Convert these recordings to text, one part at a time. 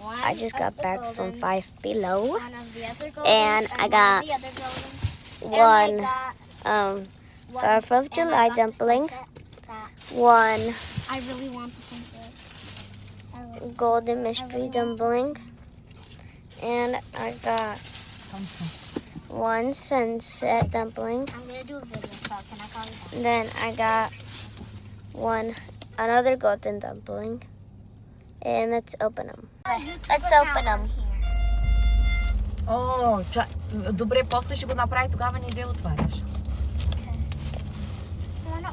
I just got back from Five Below, One of the other golden, and I got the other golden. one And I got 4th of and I July got the dumpling, sunset that one I really want the sunset. golden mystery dumpling, and I got one sunset dumpling. I'm gonna do a video, so can I call you back? Then I got another golden dumpling, and let's open them. Let's open them. O, dobre, postoješ go napraviť, тогава не иде отваряш.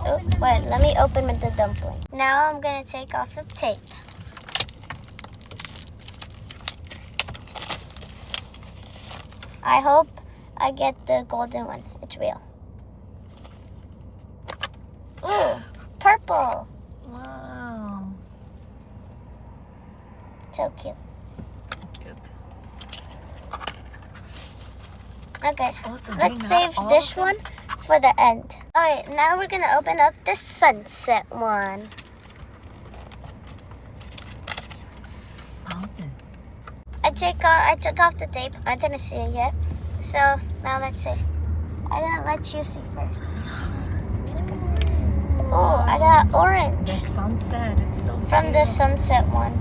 Oh, wait, let me open the dumpling. Now I'm gonna take off the tape. I hope I get the golden one. It's real. Ooh, purple. Wow. So cute. Cute. Okay, Also, let's save this one for the end. Alright, now we're gonna open up the sunset one. I took off the tape. I didn't see it yet. So now let's see. I'm gonna let you see first. Oh, I got orange. That sunset, it's so From the cute. sunset one.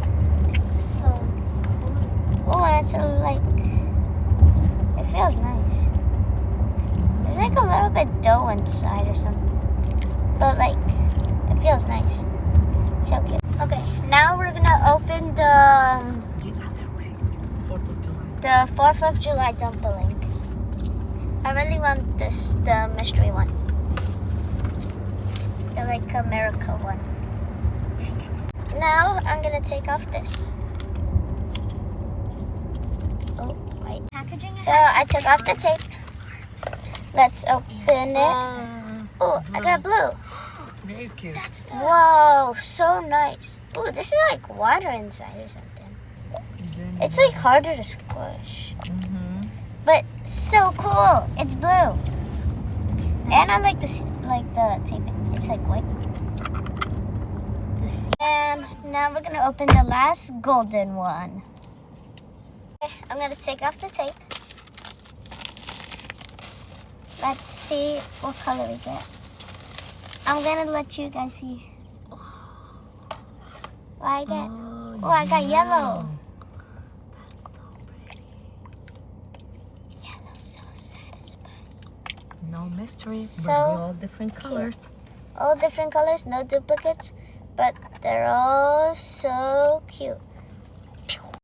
So, Oh, and it's it feels nice. There's like a little bit dough inside or something. But it feels nice. So cute. Okay, now we're gonna open the 4th of July dumpling. I really want the mystery one. The America one. Now I'm gonna take off this. Oh, wait. packaging. So I took off the tape. Let's open it. Oh, I got blue. Very cute. Whoa, so nice. Oh, this is like water inside or something. It's like harder to squish. But so cool. It's blue. And I like the taping. It's like white. And now we're gonna open the last golden one. Okay, I'm gonna take off the tape. Let's see what color we get. I'm gonna let you guys see what I get. Oh, I got yellow. Yellow, so satisfying. No mystery, So but we're all different colors. All different colors, no duplicates, but they're all so cute.